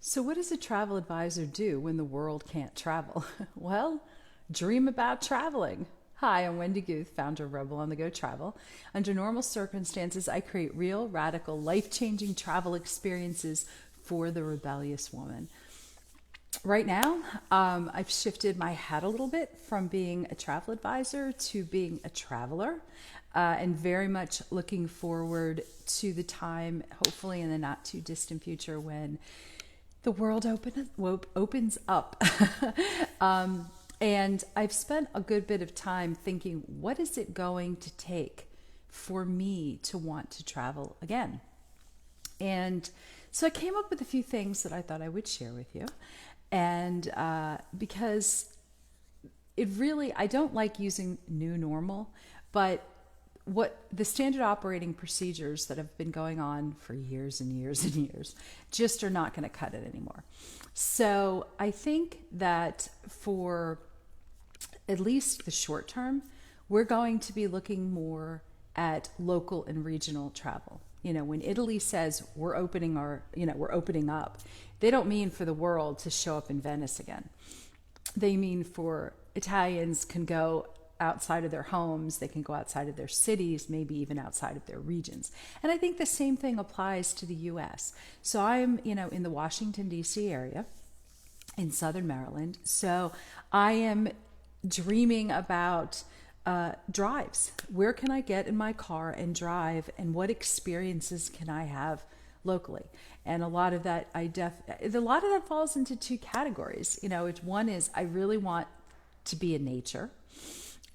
So, what does a travel advisor do when the world can't travel? Well, dream about traveling. Hi, I'm Wendy Guth, founder of Rebel on the Go Travel. Under normal circumstances, I create real, radical, life changing travel experiences for the rebellious woman. Right now, I've shifted my hat a little bit from being a travel advisor to being a traveler, and very much looking forward to the time, hopefully in the not too distant future, when the world opens up. And I've spent a good bit of time thinking, what is it going to take for me to want to travel again? And so I came up with a few things that I thought I would share with you. And because it really, I don't like using new normal, but what the standard operating procedures that have been going on for years and years and years just are not going to cut it anymore. So I think that for at least the short term, we're going to be looking more at local and regional travel. You know, when Italy says we're opening up, they don't mean for the world to show up in Venice again. They mean for Italians can go outside of their homes, they can go outside of their cities, maybe even outside of their regions. And I think the same thing applies to the US. So I'm, in the Washington D.C. area in Southern Maryland. So I am dreaming about drives. Where can I get in my car and drive, and what experiences can I have locally? And a lot of that falls into two categories. One is I really want to be in nature.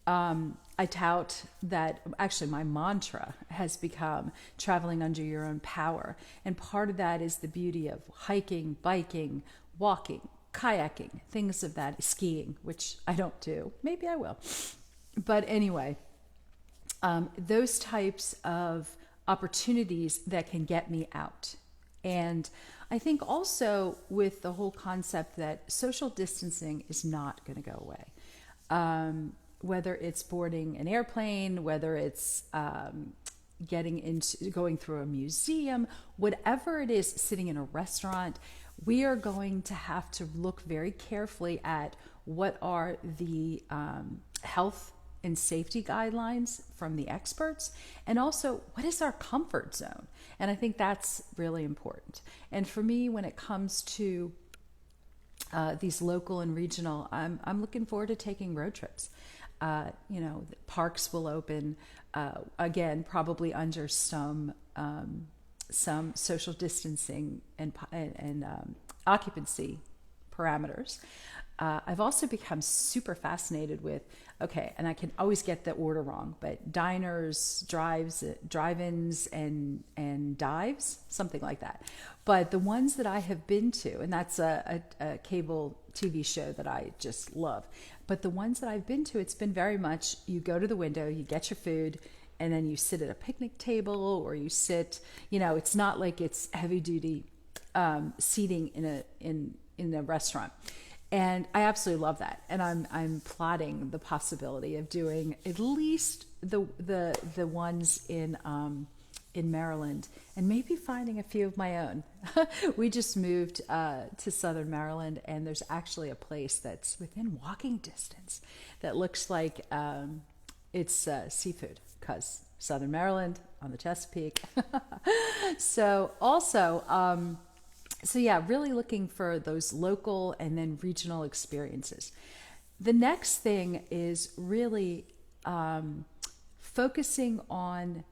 I tout that actually my mantra has become traveling under your own power. And part of that is the beauty of hiking, biking, walking, kayaking, things of that, skiing, which I don't do. Maybe I will. But anyway, those types of opportunities that can get me out. And I think also with the whole concept that social distancing is not going to go away. Whether it's boarding an airplane, whether it's going through a museum, whatever it is, sitting in a restaurant, we are going to have to look very carefully at what are the health and safety guidelines from the experts, and also what is our comfort zone. And I think that's really important. And for me, when it comes to these local and regional, I'm looking forward to taking road trips. Parks will open again, probably under some social distancing and occupancy parameters. I've also become super fascinated with, and I can always get the order wrong, but diners, drive-ins, and dives, something like that. But the ones that I have been to, and that's a cable TV show that I just love, but the ones that I've been to, it's been very much, you go to the window, you get your food, and then you sit at a picnic table, or you sit, it's not like it's heavy duty seating in a restaurant. And I absolutely love that. And I'm plotting the possibility of doing at least the ones in Maryland, and maybe finding a few of my own. We just moved to Southern Maryland, and there's actually a place that's within walking distance that looks like it's seafood, because Southern Maryland on the Chesapeake. So also, really looking for those local and then regional experiences. The next thing is really focusing on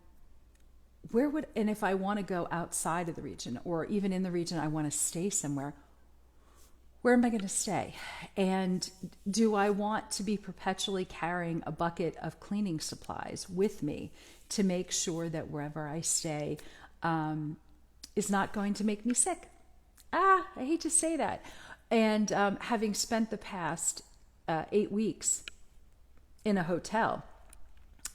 and if I want to go outside of the region, or even in the region, I want to stay somewhere, where am I going to stay? And do I want to be perpetually carrying a bucket of cleaning supplies with me to make sure that wherever I stay is not going to make me sick? I hate to say that. And having spent the past 8 weeks in a hotel,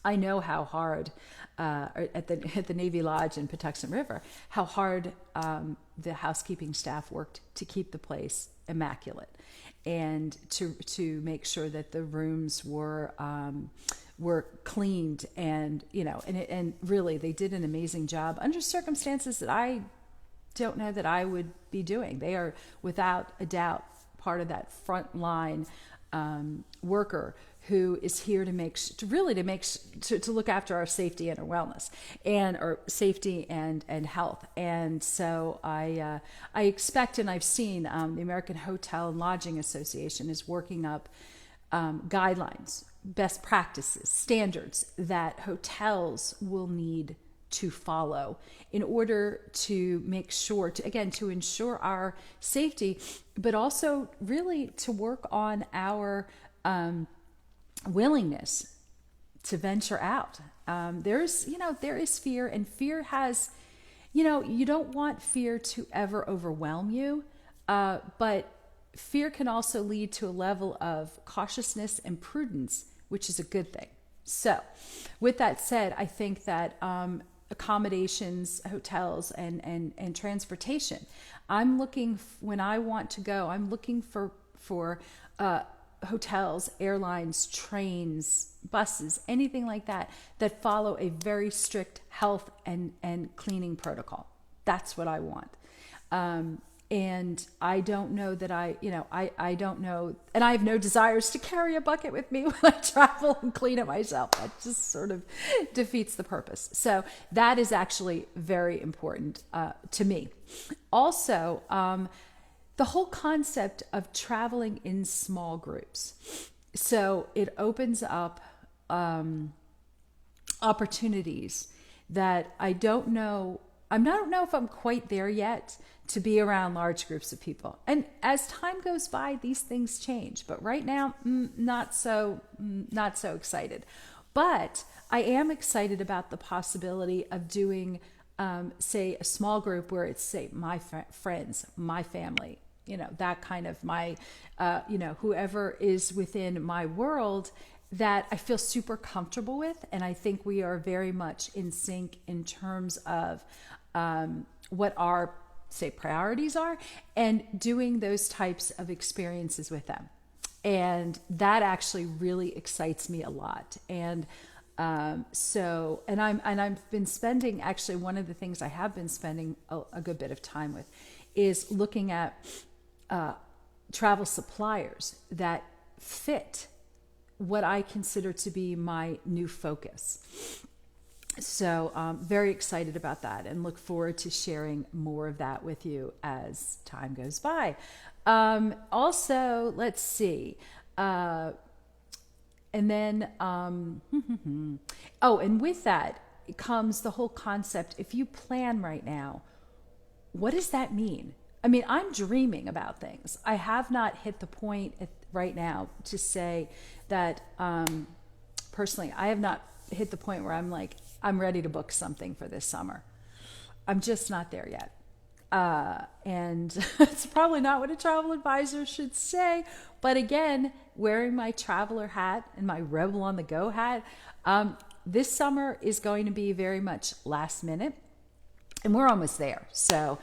I know how hard at the Navy Lodge in Patuxent River, how hard the housekeeping staff worked to keep the place immaculate, and to make sure that the rooms were cleaned, and and really they did an amazing job under circumstances that I don't know that I would be doing. They are without a doubt part of that front line worker who is here to to look after our safety and our wellness and our safety and health. And so I expect, and I've seen the American Hotel and Lodging Association is working up guidelines, best practices, standards that hotels will need to follow in order to make sure to ensure our safety, but also really to work on our willingness to venture out. There is fear, and fear has, you don't want fear to ever overwhelm you, but fear can also lead to a level of cautiousness and prudence, which is a good thing. So with that said, I think that accommodations, hotels, and transportation, when I want to go, I'm looking for hotels, airlines, trains, buses, anything like that follow a very strict health and cleaning protocol. That's what I want. And I don't know that I don't know, and I have no desires to carry a bucket with me when I travel and clean it myself. That just sort of defeats the purpose. So that is actually very important to me. Also, the whole concept of traveling in small groups. So it opens up opportunities that I don't know if I'm quite there yet to be around large groups of people. And as time goes by, these things change. But right now, not so excited. But I am excited about the possibility of doing, say, a small group where it's, say, my friends, my family, that kind of whoever is within my world that I feel super comfortable with. And I think we are very much in sync in terms of what our, say, priorities are, and doing those types of experiences with them. And that actually really excites me a lot. And I've been spending, actually, one of the things I have been spending a good bit of time with is looking at travel suppliers that fit what I consider to be my new focus. So very excited about that, and look forward to sharing more of that with you as time goes by. Also, let's see. And then, and with that comes the whole concept. If you plan right now, what does that mean? I mean, I'm dreaming about things. I have not hit the point right now to say that, personally, I have not hit the point where I'm like, I'm ready to book something for this summer. I'm just not there yet. And it's probably not what a travel advisor should say. But again, wearing my traveler hat and my rebel on the go hat, this summer is going to be very much last minute. And we're almost there. So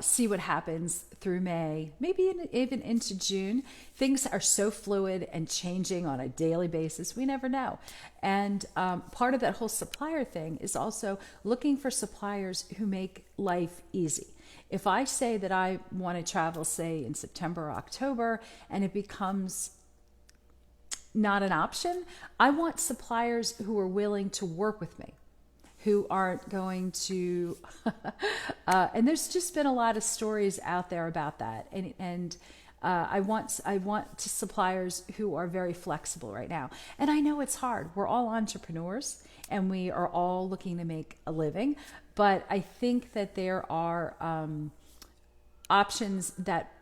see what happens through May, maybe even into June. Things are so fluid and changing on a daily basis. We never know. And part of that whole supplier thing is also looking for suppliers who make life easy. If I say that I want to travel, say, in September or October, and it becomes not an option, I want suppliers who are willing to work with me, who aren't going to, and there's just been a lot of stories out there about that. And I want suppliers who are very flexible right now. And I know it's hard. We're all entrepreneurs and we are all looking to make a living. But I think that there are options that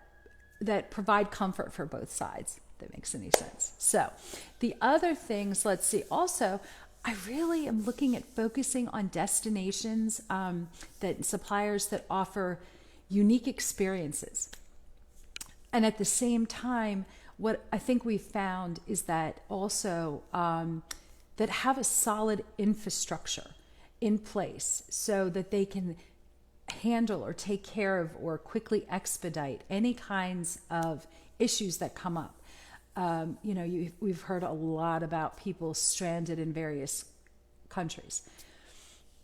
provide comfort for both sides. If that makes any sense. So the other things, let's see, also, I really am looking at focusing on destinations, that suppliers that offer unique experiences. And at the same time, what I think we've found is that also that have a solid infrastructure in place so that they can handle or take care of or quickly expedite any kinds of issues that come up. We've heard a lot about people stranded in various countries.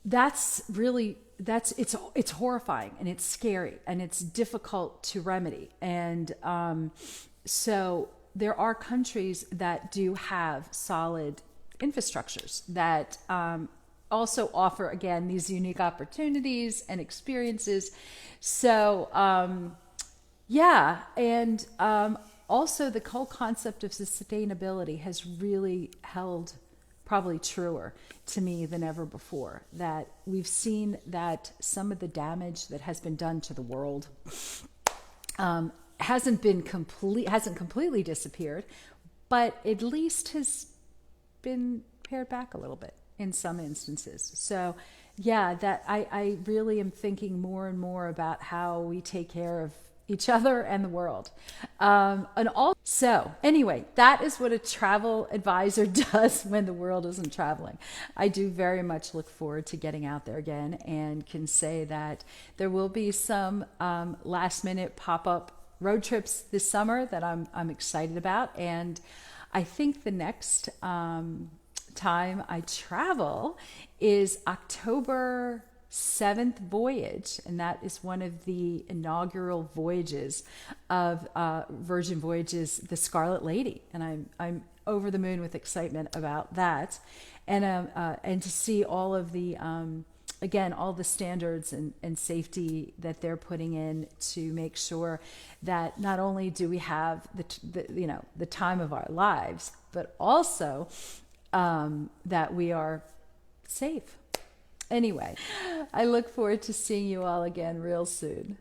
That's really it's horrifying and it's scary and it's difficult to remedy. And so there are countries that do have solid infrastructures that also offer, again, these unique opportunities and experiences. So yeah, and also the whole concept of sustainability has really held probably truer to me than ever before. That we've seen that some of the damage that has been done to the world hasn't completely disappeared, but at least has been pared back a little bit in some instances. So yeah, that I really am thinking more and more about how we take care of each other and the world. So anyway, that is what a travel advisor does when the world isn't traveling. I do very much look forward to getting out there again, and can say that there will be some last minute pop-up road trips this summer that I'm excited about. And I think the next time I travel is October 7th voyage, and that is one of the inaugural voyages of Virgin Voyages, the Scarlet Lady, and I'm over the moon with excitement about that, and to see all of the again, all the standards and safety that they're putting in to make sure that not only do we have the time of our lives, but also that we are safe. Anyway, I look forward to seeing you all again real soon.